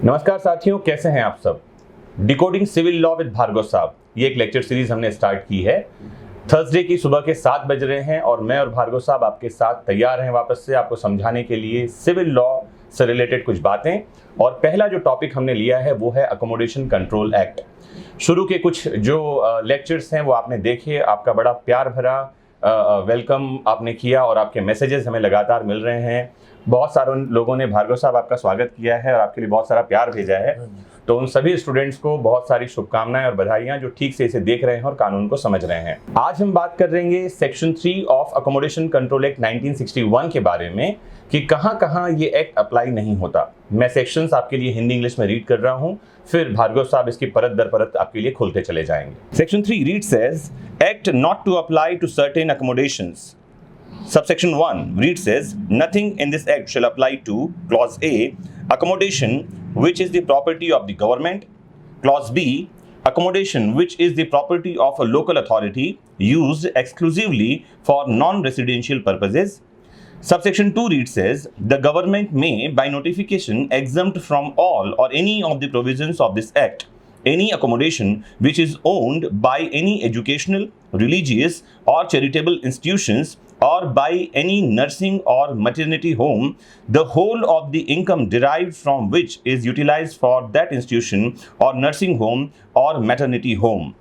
नमस्कार साथियों, कैसे हैं आप सब। Decoding civil law with Bhargav साहब, ये एक लेक्चर सीरीज हमने स्टार्ट की है। थर्सडे की सुबह के 7 बज रहे हैं और मैं और भार्गव साहब आपके साथ तैयार हैं वापस से आपको समझाने के लिए सिविल लॉ से रिलेटेड कुछ बातें। और पहला जो टॉपिक हमने लिया है वो है अकोमोडेशन कंट्रोल एक्ट। शुरू के कुछ जो लेक्चर्स हैं वो आपने देखे, आपका बड़ा प्यार भरा वेलकम आपने किया और आपके मैसेजेस हमें लगातार मिल रहे हैं। बहुत सारे लोगों ने भार्गव साहब आपका स्वागत किया है और आपके लिए बहुत सारा प्यार भेजा है। तो उन सभी स्टूडेंट्स को बहुत सारी शुभकामनाएं और बधाइयां जो ठीक से इसे देख रहे हैं और कानून को समझ रहे हैं। आज हम बात कर रहेंगे section 3 of accommodation control act 1961 के बारे में कि कहां-कहां ये एक्ट अप्लाई नहीं होता। मैं सेक्शंस आपके लिए हिंदी इंग्लिश में रीड कर रहा हूं, फिर भार्गव साहब इसकी परत दर परत आपके लिए खोलते चले जाएंगे। Section 3 reads says act not to apply to certain accommodations. Subsection 1 reads says nothing in this act shall apply to clause A, accommodation which is the property of the government, clause B, accommodation which is the property of a local authority used exclusively for non-residential purposes. Subsection 2 reads says the government may by notification exempt from all or any of the provisions of this act any accommodation which is owned by any educational, religious or charitable institutions or by any nursing or maternity home, the whole of the income derived from which is utilized for that institution or nursing home or maternity home.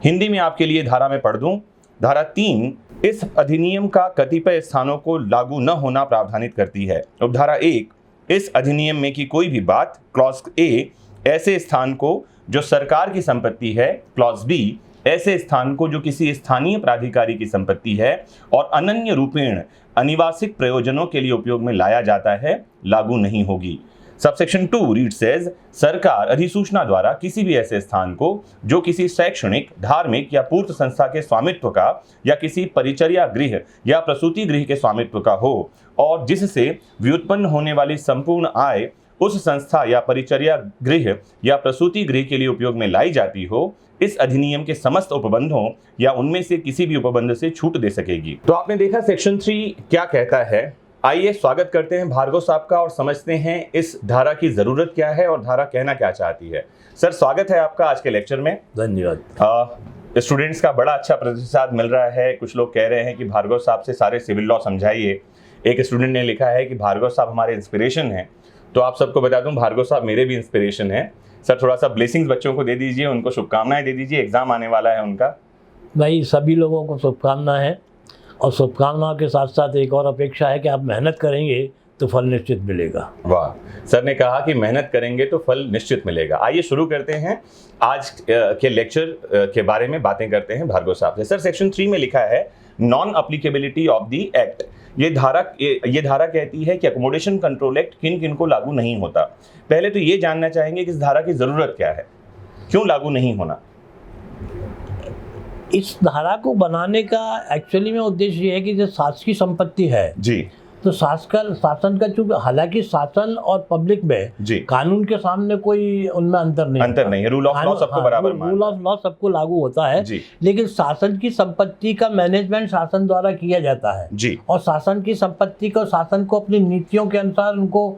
Hindi में आपके लिए धारा में पढ़ दूं। धारा 3 इस अधिनियम का कतिपय स्थानों को लागू न होना प्रावधानित करती है। उपधारा 1 इस अधिनियम में की कोई भी बात, क्लॉज ए ऐसे स्थान को जो सरकार की संपत्ति है, क्लॉज बी ऐसे स्थान को जो किसी स्थानीय प्राधिकारी की संपत्ति है और अनन्य रूपेण अनिवासिक प्रयोजनों के लिए उपयोग में लाया जाता है, लागू नहीं होगी। सबसेक्शन 2 रीड सेज सरकार अधिसूचना द्वारा किसी भी ऐसे स्थान को जो किसी शैक्षणिक, धार्मिक या पूर्त संस्था के स्वामित्व का या किसी परिचर्या गृह या प्रसूति गृह के स्वामित्व का हो और जिससे व्युत्पन्न होने वाली संपूर्ण आय उस संस्था या परिचर्या गृह या प्रसूति गृह के लिए उपयोग में लाई जाती हो, इस अधिनियम के समस्त उपबंधों या उनमें से किसी भी उपबंध से छूट दे सकेगी। तो आपने देखा सेक्शन 3 क्या कहता है। आइए स्वागत करते हैं भार्गव साहब का और समझते हैं इस धारा की जरूरत क्या है और धारा कहना क्या चाहती है। सर, स्वागत है आपका आज के लेक्चर में। धन्यवाद। स्टूडेंट्स का बड़ा अच्छा प्रतिसाद मिल रहा है। कुछ लोग कह रहे हैं कि भार्गव साहब से सारे सिविल लॉ समझाइए। एक स्टूडेंट ने लिखा है कि भार्गव साहब हमारे इंस्पिरेशन हैं। तो आप सबको बता दूं, भार्गव साहब मेरे भी इंस्पिरेशन हैं। सर, थोड़ा सा ब्लेसिंग्स बच्चों को दे दीजिए, उनको शुभकामनाएं दे दीजिए, एग्जाम आने वाला है उनका। भाई, सभी लोगों को शुभकामनाएं हैं और शुभकामनाओं के साथ साथ एक और अपेक्षा है कि आप मेहनत करेंगे तो फल निश्चित मिलेगा। वाह, सर ने कहा कि मेहनत करेंगे तो फल निश्चित मिलेगा। आइए शुरू करते हैं आज के लेक्चर के बारे में बातें करते हैं भार्गव साहब से। सर, सेक्शन 3 में लिखा है non applicability of the act. ये धारा कहती है कि अकोमोडेशन कंट्रोल एक्ट किन किन को लागू नहीं होता। पहले तो ये जानना चाहेंगे कि इस धारा की जरूरत क्या है, क्यों लागू नहीं होना। इस धारा को बनाने का एक्चुअली में उद्देश्य ये है कि जो शासकीय संपत्ति है जी, तो शासन का चूंकि हालांकि शासन और पब्लिक में कानून के सामने कोई उनमें अंतर नहीं है। रूल ऑफ लॉ सबको बराबर मानता है। रूल ऑफ लॉ सबको लागू होता है, लेकिन शासन की संपत्ति का मैनेजमेंट शासन द्वारा किया जाता है जी। और शासन की संपत्ति को शासन को अपनी नीतियों के अनुसार उनको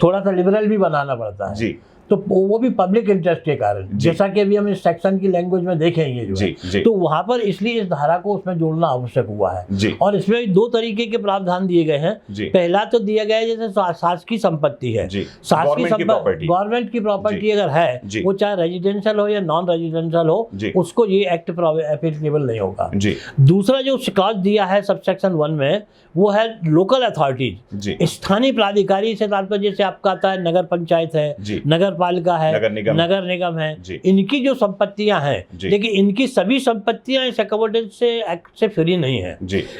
थोड़ा सा लिबरल भी बनाना पड़ता है जी। तो वो भी पब्लिक इंटरेस्ट के कारण, जैसा कि अभी हम इस सेक्शन की लैंग्वेज में देखेंगे जो है, तो वहां पर इसलिए इस धारा को उसमें जोड़ना आवश्यक हुआ है। और इसमें 2 तरीके के प्रावधान दिए गए हैं। पहला तो दिया गया है जैसे शासकीय संपत्ति है, शासकीय संपत्ति गवर्नमेंट की प्रॉपर्टी अगर है, वो चाहे रेजिडेंशियल हो या नॉन रेजिडेंशियल हो, उसको ये एक्ट एप्लीकेबल नहीं होगा। दूसरा जो क्लॉज दिया है सबसेक्शन 1 में, वो है लोकल अथॉरिटीज, स्थानीय प्राधिकारी से तात्पर्य जैसे आपका आता है नगर पंचायत है, नगर पालिका है, नगर निगम है, इनकी जो संपत्तियां हैं, लेकिन इनकी सभी संपत्तियां इस अकोमोडेशन से एक्ट से फ्री नहीं है।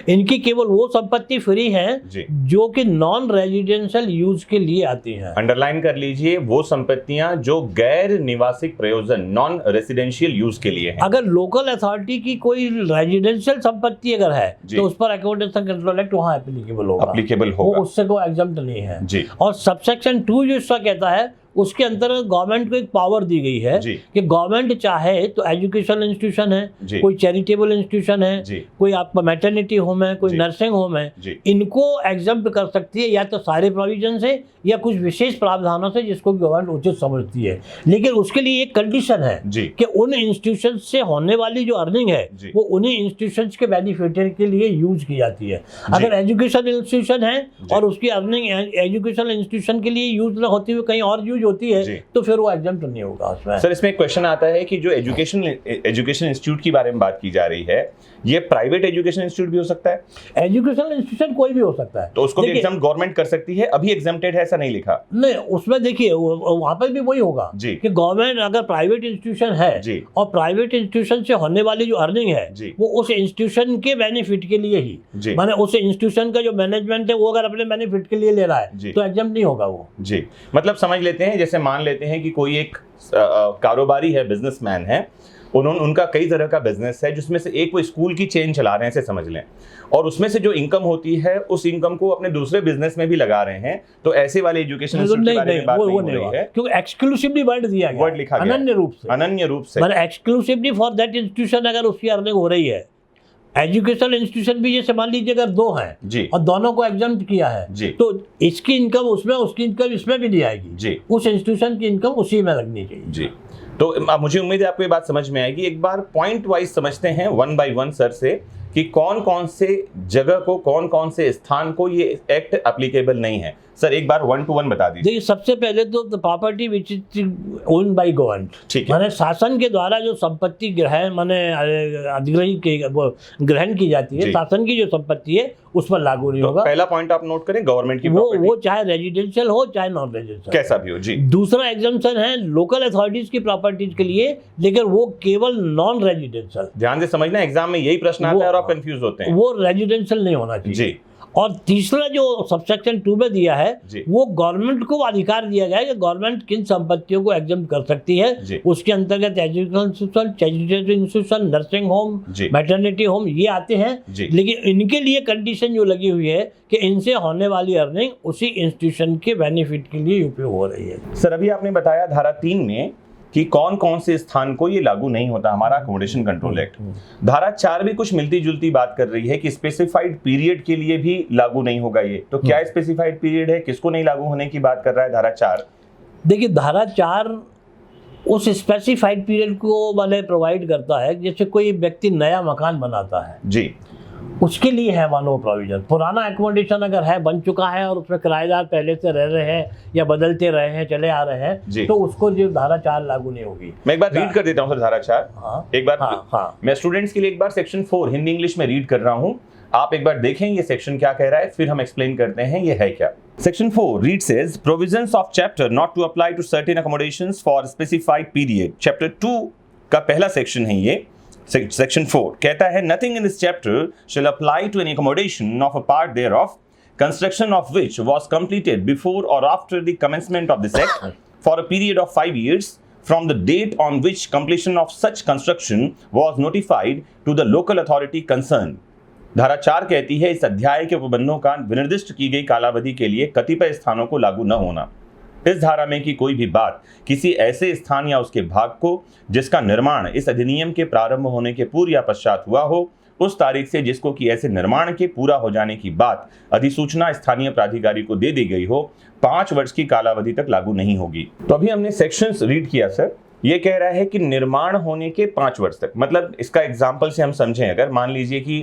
इनकी केवल वो संपत्ति फ्री है जो कि नॉन रेजिडेंशियल यूज के लिए आती हैं। अंडरलाइन कर लीजिए, वो संपत्तियां जो गैर निवासिक प्रयोजन नॉन रेजिडेंशियल यूज के लिए हैं। अगर लोकल अथॉरिटी की कोई रेजिडेंशियल संपत्ति अगर है तो उस पर अकोमोडेशन कंट्रोल एक्ट वहां एप्लीकेबल होगा, वो उससे कोई एग्जम्प्ट नहीं है। और सबसेक्शन 2 जो इसका कहता है उसके अंतर्गत गवर्नमेंट को एक पावर दी गई है कि गवर्नमेंट चाहे तो एजुकेशनल इंस्टीट्यूशन है, कोई चैरिटेबल इंस्टीट्यूशन है, कोई आपका मैटरनिटी होम है, कोई नर्सिंग होम है, इनको एग्जम्प्ट कर सकती है या तो सारे प्रोविजन से या कुछ विशेष प्रावधानों से जिसको गवर्नमेंट उचित समझती है। लेकिन उसके लिए एक कंडीशन है कि उन इंस्टीट्यूशन से होने वाली जो अर्निंग है वो उन्हीं इंस्टीट्यूशंस के बेनिफिशियरी के लिए यूज की जाती है। अगर एजुकेशन इंस्टीट्यूशन है और उसकी अर्निंग एजुकेशनल इंस्टीट्यूशन के लिए यूज ना होती हुई कहीं और यूज होती है तो फिर वो एग्जम्प्ट नहीं होगा उसमें। सर इसमें एक क्वेश्चन आता है कि जो एजुकेशन इंस्टीट्यूट की बारे में बात की जा रही है, ये प्राइवेट एजुकेशन इंस्टीट्यूट भी हो सकता है? एजुकेशनल इंस्टीट्यूशन कोई भी हो सकता है, तो उसको भी एग्जाम गवर्नमेंट कर सकती है। अभी एग्जाम्प्टेड है ऐसा नहीं लिखा? नहीं, उसमें देखिए वहां पर भी वही होगा कि गवर्नमेंट अगर प्राइवेट इंस्टीट्यूशन है और प्राइवेट इंस्टीट्यूशन से होने वाली जो अर्निंग है वो उस इंस्टीट्यूशन के बेनिफिट के लिए ही, माने उस इंस्टीट्यूशन का जो मैनेजमेंट है वो अगर अपने बेनिफिट के लिए ले रहा है तो एग्जाम नहीं होगा वो। जी, मतलब समझ लेते हैं, जैसे मान लेते हैं कि कोई एक कारोबारी है, बिजनेसमैन है, उनका कई तरह का बिजनेस है जिसमें से एक वो स्कूल की चेन चला रहे हैं, ऐसे समझ लें, और उसमें से जो इनकम होती है उस इनकम को अपने दूसरे बिजनेस में भी लगा रहे हैं, तो ऐसे वाले एजुकेशन इंस्टीट्यूट के बारे में बात नहीं हो रही है, क्योंकि एक्सक्लूसिवली वर्ड दिया गया, वर्ड लिखा गया अनन्य रूप से, मतलब एक्सक्लूसिवली फॉर दैट इंस्टीट्यूशन अगर उसकी अर्निंग हो रही है। एजुकेशनल इंस्टीट्यूशन भी जैसे मान लीजिए अगर दो हैं और दोनों को एग्जाम्प्ट किया है तो इसकी इनकम उसमें, उसकी इनकम इसमें भी दी जाएगी, उस इंस्टीट्यूशन की इनकम उसी में लगनी चाहिए। जी, तो मुझे उम्मीद है आपको ये बात समझ में आएगी। एक बार पॉइंट वाइज समझते हैं वन बाय वन सर से कि कौन कौन से जगह को, कौन कौन से स्थान को ये एक्ट एप्लीकेबल नहीं है। सर एक बार 1 to 1 बता दीजिए। देखिए, सबसे पहले तो property which is owned by government, ठीक है, माने शासन के द्वारा जो संपत्ति ग्रहण माने ग्रहण की जाती है, शासन की जो संपत्ति है उस पर लागू नहीं होगा। पहला पॉइंट आप नोट करें, गवर्नमेंट की वो चाहे रेजिडेंशियल हो चाहे नॉन रेजिडेंशियल, कैसा भी हो। जी, दूसरा एग्जम्पशन है लोकल अथॉरिटीज की प्रॉपर्टीज के लिए, लेकिन वो केवल नॉन रेजिडेंशियल। ध्यान से समझना, एग्जाम में यही प्रश्न आता है और आप कंफ्यूज होते हैं, वो रेजिडेंशियल नहीं होना चाहिए। जी, और तीसरा जो सबसेक्शन 2 में दिया है वो गवर्नमेंट को अधिकार दिया गया है कि गवर्नमेंट किन संपत्तियों को एग्जम्प्ट कर सकती है। उसके अंतर्गत education institution, charitable institution, nursing home, maternity home ये आते हैं, लेकिन इनके लिए कंडीशन जो लगी हुई है कि इनसे होने वाली अर्निंग उसी इंस्टीट्यूशन के बेनिफिट के लिए उपयोग हो रही है। सर अभी आपने बताया धारा 3 में कि कौन कौन से स्थान को ये लागू नहीं होता हमारा अकोमोडेशन कंट्रोल एक्ट। धारा 4 भी कुछ मिलती जुलती बात कर रही है कि स्पेसिफाइड पीरियड के लिए भी लागू नहीं होगा ये, तो क्या स्पेसिफाइड पीरियड है, किसको नहीं लागू होने की बात कर रहा है धारा 4? देखिए, धारा 4 उस स्पेसिफाइड पीरियड को वाले प्रोवाइड करता है, जैसे कोई व्यक्ति नया मकान बनाता है जी, उसके लिए है वन वो प्रोविजन। पुराना एकोमोडेशन अगर है, बन चुका है और उसमें किराएदार पहले से रह रहे हैं या बदलते रहे हैं, चले आ रहे हैं, तो उसको जो धारा 4 लागू नहीं होगी। मैं एक बार रीड कर देता हूं सर धारा 4। एक बार मैं स्टूडेंट्स के लिए एक बार सेक्शन 4 हिंदी इंग्लिश में रीड कर रहा हूं, आप एक बार देखें ये सेक्शन क्या कह रहा है, फिर हम एक्सप्लेन करते हैं ये है क्या। Section 4 reads says provisions of chapter not to apply to certain accommodations for specified period। Chapter 2 का पहला सेक्शन है ये। Section 4 कहता है nothing in this chapter shall apply to any accommodation of a part thereof, construction of which was completed before or after the commencement of this act for a period of 5 years from the date on which completion of such construction was notified to the local authority concerned। धारा 4 कहती है इस अध्याय के उपबंधों का विनिर्दिष्ट की गई कालावधि के लिए कतिपय स्थानों को लागू न होना। इस धारा में की कोई भी बात किसी ऐसे स्थान या उसके भाग को जिसका निर्माण इस अधिनियम के प्रारंभ होने के पूर्व या पश्चात हुआ हो, उस तारीख से जिसको कि ऐसे निर्माण के पूरा हो जाने की बात अधिसूचना स्थानीय प्राधिकारी को दे दी गई हो, 5 वर्ष की कालावधि तक लागू नहीं होगी। तो अभी हमने सेक्शंस रीड किया सर, ये कह रहा है कि निर्माण होने के 5 वर्ष तक, मतलब इसका एग्जाम्पल से हम समझें, अगर मान लीजिए कि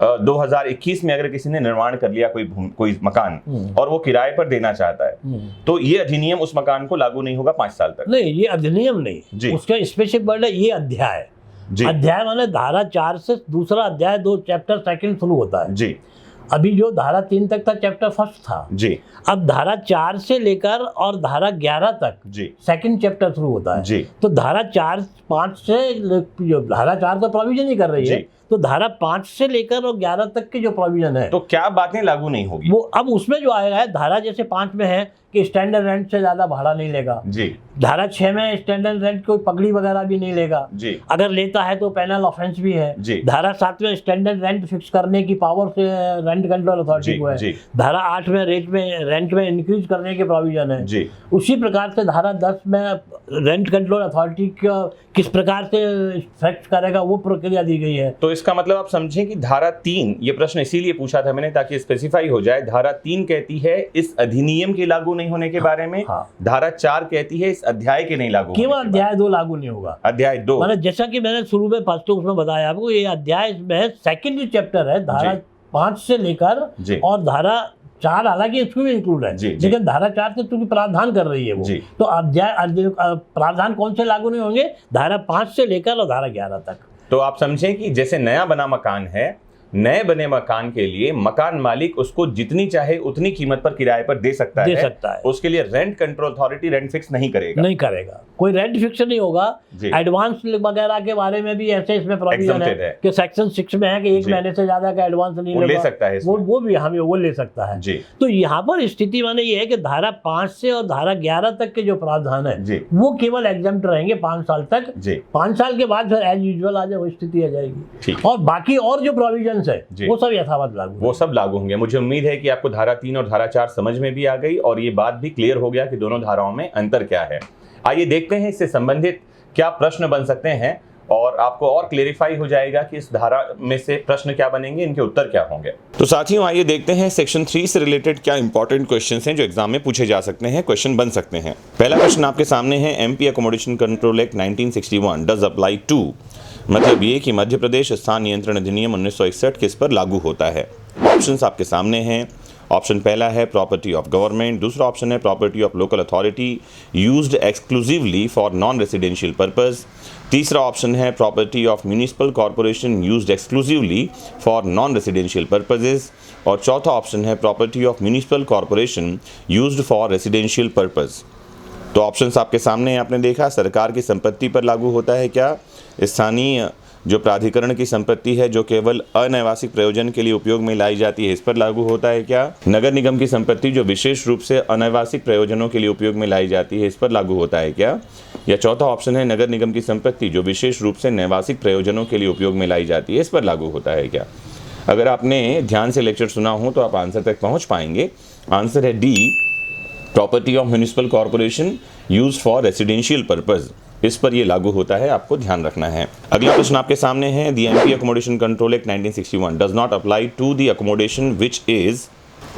2021 में अगर किसी ने निर्माण कर लिया कोई मकान और वो किराए पर देना चाहता है, तो ये अधिनियम उस मकान को लागू नहीं होगा 5 साल तक। नहीं, ये अधिनियम नहीं, उसका स्पेसिफिक वर्ड है ये अध्याय। अध्याय माने धारा 4 से दूसरा अध्याय 2 चैप्टर 2 शुरू होता है जी। अभी जो धारा 3 तक था चैप्टर 1 था जी, अब धारा 4 से लेकर और धारा 11 तक जी 2nd चैप्टर शुरू होता है जी। तो धारा 4-5 से जो धारा 4 तो प्रोविजन ही कर रही है, तो धारा 5 से लेकर और 11 तक के जो प्रोविजन है, तो क्या बातें लागू नहीं होगी? वो अब उसमें जो आएगा है, धारा जैसे 5 में है कि स्टैंडर्ड रेंट से ज्यादा भाड़ा नहीं लेगा जी। धारा 6 में स्टैंडर्ड रेंट कोई पगड़ी वगैरह भी नहीं लेगा जी। अगर लेता है तो पेनल ऑफेंस भी है जी। धारा 7 में स्टैंडर्ड रेंट फिक्स करने की पावर से रेंट कंट्रोल अथॉरिटी को है जी। धारा 8 में रेंट में इंक्रीज करने के प्रोविजन है जी। उसी प्रकार से धारा 10 में रेंट कंट्रोल अथॉरिटी का किस प्रकार से इफेक्ट करेगा वो प्रक्रिया दी गई है। तो इसका मतलब आप समझें कि धारा 3, ये प्रश्न इसीलिए पूछा था मैंने ताकि स्पेसिफाई हो जाए, धारा 3 कहती है इस अधिनियम के लागू नहीं होने के बारे में। हाँ। धारा 4 कहती है इस अध्याय के नहीं लागू, केवल अध्याय 2 लागू नहीं होगा। अध्याय 2 मैंने जैसा कि मैंने शुरू में फर्स्ट उसमें बताया आपको, ये अध्याय में सेकेंड चैप्टर है, धारा 5 से लेकर और धारा 4 हालांकि इसमें भी इंक्लूड है, लेकिन धारा 4 से चूंकि प्रावधान कर रही है वो, तो अध्याय प्रावधान कौन से लागू नहीं होंगे? धारा 5 से लेकर और धारा 11 तक। तो आप समझें कि जैसे नया बना मकान है, नए बने मकान के लिए मकान मालिक उसको जितनी चाहे उतनी कीमत पर किराए पर दे सकता है। उसके लिए rent control authority rent fix नहीं करेगा, कोई रेंट फिक्स नहीं होगा। एडवांस वगैरह के बारे में भी ऐसे इसमें प्रोविजन है कि सेक्शन 6 में है कि 1 महीने से ज्यादा का एडवांस नहीं ले सकता है, वो भी हमें वो ले सकता है। तो यहाँ पर स्थिति माने ये है कि धारा 5 से और धारा 11 तक के जो प्रावधान है वो केवल एग्जम्प्ट रहेंगे 5 साल तक। 5 साल के बाद फिर एज यूजुअल आ जाए वो स्थिति आ जाएगी, और बाकी और जो प्रोविजन है वो सब यथावत लागू, वो सब लागू होंगे। मुझे उम्मीद है कि आपको धारा 3 और धारा 4 समझ में भी आ गई और ये बात भी क्लियर हो गया कि दोनों धाराओं में अंतर क्या है। आइए देखते हैं इससे संबंधित क्या प्रश्न बन सकते हैं और आपको और क्लेरिफाई हो जाएगा कि इस धारा में से प्रश्न क्या बनेंगे, इनके उत्तर क्या होंगे। तो साथियों आइए देखते हैं सेक्शन 3 से रिलेटेड क्या इंपॉर्टेंट क्वेश्चंस हैं जो एग्जाम में पूछे जा सकते हैं, क्वेश्चन बन सकते हैं। पहला क्वेश्चन आपके सामने है, MP accommodation control act 1961 does apply to, मतलब ये कि मध्य प्रदेश स्थान नियंत्रण अधिनियम 1961 किस पर लागू होता है। ऑप्शंस आपके सामने हैं। ऑप्शन पहला है प्रॉपर्टी ऑफ गवर्नमेंट, दूसरा ऑप्शन है property of local authority used exclusively for non residential purpose, तीसरा ऑप्शन है property of municipal corporation used exclusively for non residential purposes, और चौथा ऑप्शन है property of municipal corporation used for residential purpose. तो options आपके सामने आपने देखा, सरकार की संपत्ति पर लागू होता है क्या, स्थानीय जो प्राधिकरण की संपत्ति है जो केवल अनैवासिक प्रयोजन के लिए उपयोग में लाई जाती है इस पर लागू होता है क्या, नगर निगम की संपत्ति जो विशेष रूप से अनैवासिक प्रयोजनों के लिए उपयोग में लाई जाती है इस पर लागू होता है क्या, या चौथा ऑप्शन है नगर निगम की संपत्ति जो विशेष रूप से नैवासिक प्रयोजनों के लिए उपयोग में लाई जाती है इस पर लागू होता है क्या। अगर आपने ध्यान से लेक्चर सुना हो तो आप आंसर तक पहुँच पाएंगे। आंसर है D, property of municipal corporation use for residential purpose, इस पर ये लागू होता है, आपको ध्यान रखना है। अगला प्रश्न आपके सामने है, the MP accommodation control act 1961 does not apply to the accommodation which is,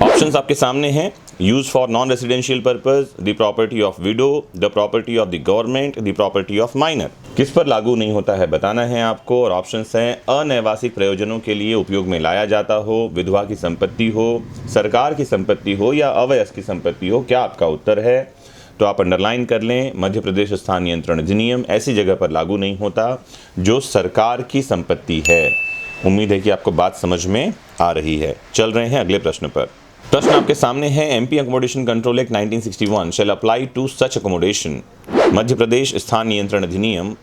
options आपके सामने हैं, use for non residential purpose, the property of widow, the property of the government, the property of minor. किस पर लागू नहीं होता है बताना है आपको, और ऑप्शंस हैं अनैवासिक प्रयोजनों के लिए उपयोग में लाया जाता हो, विधवा की संपत्ति हो, सरकार की संपत्ति हो या अवयस्क की संपत्ति हो। क्या आपका उत्तर है? तो आप अंडरलाइन कर लें, मध्य प्रदेश स्थान नियंत्रण अधिनियम ऐसी जगह पर लागू नहीं होता जो सरकार की संपत्ति है। उम्मीद है कि आपको बात समझ में आ रही है। चल रहे हैं अगले प्रश्न पर। प्रश्न आपके सामने है, MP accommodation control act 1961 shall apply to such accommodation, Madhya Pradesh स्थान नियंत्रण अधिनियम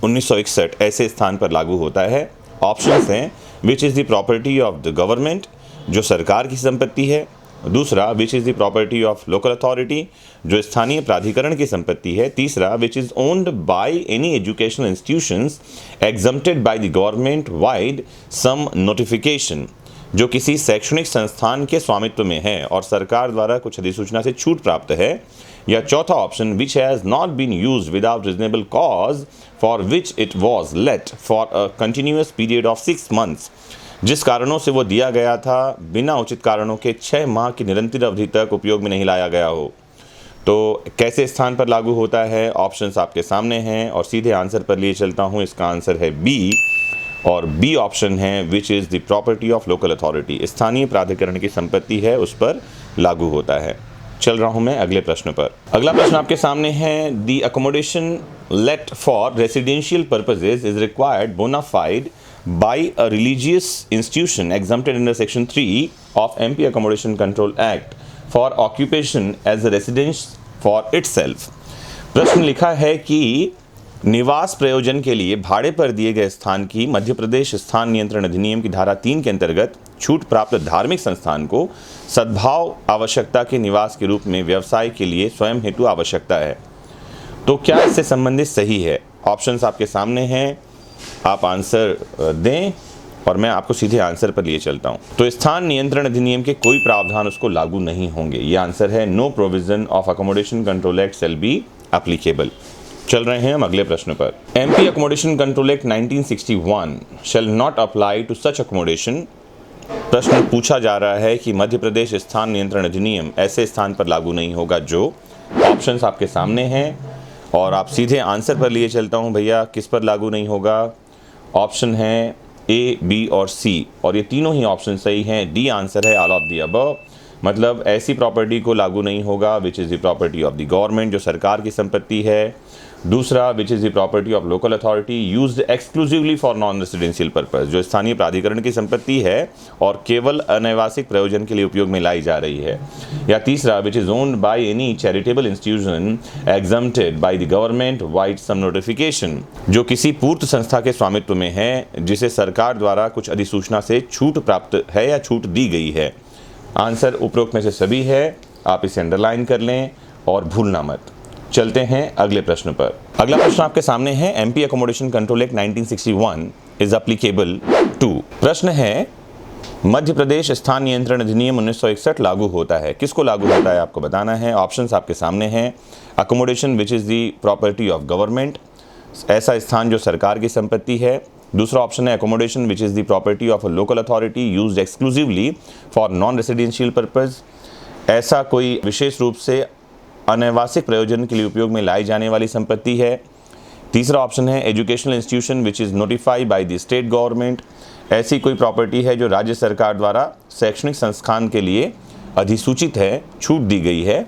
1961 ऐसे स्थान पर लागू होता है। ऑप्शंस हैं, which is the property of the government, जो सरकार की संपत्ति है, दूसरा which is the property of local authority, जो स्थानीय प्राधिकरण की संपत्ति है, तीसरा which is owned by any educational institutions exempted by the government vide some notification, जो किसी शैक्षणिक संस्थान के स्वामित्व में है और सरकार द्वारा कुछ अधिसूचना से छूट प्राप्त है, या चौथा option which has not been used without reasonable cause for which it was let for a continuous period of 6 months, जिस कारणों से वो दिया गया था बिना उचित कारणों के 6 माह की निरंतर अवधि तक उपयोग में नहीं लाया गया हो। तो कैसे स्थान पर लागू होता है? ऑप्शंस आपके सामने हैं और सीधे आंसर पर लिए चलता हूँ। इसका आंसर है बी, और बी ऑप्शन है विच is the property of local authority, स्थानीय प्राधिकरण की संपत्ति है उस पर लागू होता है। चल रहा हूँ मैं अगले प्रश्न पर। अगला प्रश्न आपके सामने है, the accommodation let for residential purposes is required bona fide by a religious institution exempted under section 3 of MP Accommodation Control Act for occupation as a residence for itself। प्रश्न लिखा है कि निवास प्रयोजन के लिए भाड़े पर दिए गए स्थान की मध्य प्रदेश स्थान नियंत्रण अधिनियम की धारा 3 के अंतर्गत छूट प्राप्त धार्मिक संस्थान को सद्भाव आवश्यकता के निवास के रूप में व्यवसाय के लिए स्वयं हेतु आवश्यकता है। तो क्या इससे संबंधित सही है? ऑप्शंस आपके सामने हैं, आप आंसर दें और मैं आपको सीधे आंसर पर लिए चलता हूं। तो स्थान नियंत्रण अधिनियम के कोई प्रावधान उसको लागू नहीं होंगे। ये आंसर है, no provision of accommodation control act shall be applicable. चल रहे हैं हम अगले प्रश्न पर। MP accommodation control act 1961 shall not apply to such accommodation. प्रश्न पूछा जा रहा है कि मध्य प्रदेश स्थान नियंत्रण अधिनियम ऐसे स्थान पर लागू नहीं होगा जो, ऑप्शंस आपके सामने हैं और आप सीधे आंसर पर लिए चलता हूं भैया, किस पर लागू नहीं होगा। ऑप्शन है ए, बी और सी, और ये तीनों ही ऑप्शन सही हैं। डी आंसर है, ऑल ऑफ द अबव। मतलब ऐसी प्रॉपर्टी को लागू नहीं होगा विच is the property of the government, जो सरकार की संपत्ति है। दूसरा, which is the property of local authority used exclusively for non residential purpose, जो स्थानीय प्राधिकरण की संपत्ति है और केवल अनैवासिक प्रयोजन के लिए उपयोग में लाई जा रही है। या तीसरा, which is owned by any charitable institution exempted by the government vide some notification, जो किसी पूर्त संस्था के स्वामित्व में है जिसे सरकार द्वारा कुछ अधिसूचना से छूट प्राप्त है या छूट दी गई है। आंसर उपरोक्त में से सभी है, आप इसे अंडरलाइन कर लें और भूलना मत। चलते हैं अगले प्रश्न पर। अगला प्रश्न आपके सामने है, MP accommodation control act 1961 is applicable to. प्रश्न है, मध्य प्रदेश स्थान नियंत्रण अधिनियम 1961 लागू होता है, किसको लागू होता है आपको बताना है। ऑप्शंस आपके सामने हैं, accommodation which is the property of government, ऐसा स्थान जो सरकार की संपत्ति है। दूसरा ऑप्शन है accommodation which is the property of a local authority used exclusively for non residential purpose, ऐसा कोई विशेष रूप से अनैवासिक प्रयोजन के लिए उपयोग में लाई जाने वाली संपत्ति है। तीसरा ऑप्शन है educational institution which is notified by the state government, ऐसी कोई प्रॉपर्टी है जो राज्य सरकार द्वारा शैक्षणिक संस्थान के लिए अधिसूचित है, छूट दी गई है।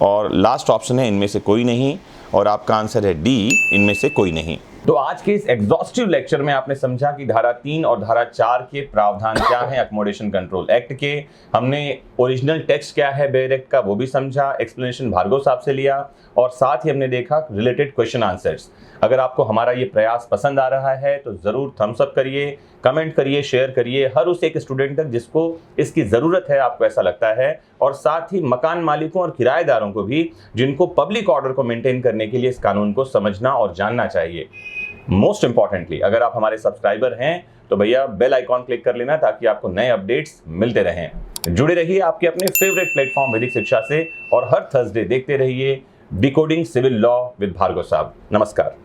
और लास्ट ऑप्शन है इनमें से कोई नहीं, और आपका आंसर है डी, इनमें से कोई नहीं। तो आज के इस एग्जॉस्टिव लेक्चर में आपने समझा कि धारा 3 और धारा 4 के प्रावधान क्या हैं अकोमोडेशन कंट्रोल एक्ट के। हमने ओरिजिनल टेक्स्ट क्या है बेयर एक्ट का वो भी समझा, एक्सप्लेनेशन भार्गव साहब से लिया, और साथ ही हमने देखा रिलेटेड क्वेश्चन आंसर्स। अगर आपको हमारा ये प्रयास पसंद आ रहा है तो ज़रूर थम्स अप करिए, कमेंट करिए, शेयर करिए हर उस एक स्टूडेंट तक जिसको इसकी ज़रूरत है, आपको ऐसा लगता है। और साथ ही मकान मालिकों और किराएदारों को भी, जिनको पब्लिक ऑर्डर को मेंटेन करने के लिए इस कानून को समझना और जानना चाहिए। मोस्ट इंपॉर्टेंटली, अगर आप हमारे सब्सक्राइबर हैं तो भैया बेल आइकॉन क्लिक कर लेना ताकि आपको नए अपडेट्स मिलते रहें। जुड़े रहिए आपके अपने फेवरेट प्लेटफॉर्म वैदिक शिक्षा से, और हर थर्सडे देखते रहिए decoding civil law with Bhargav साहब। नमस्कार।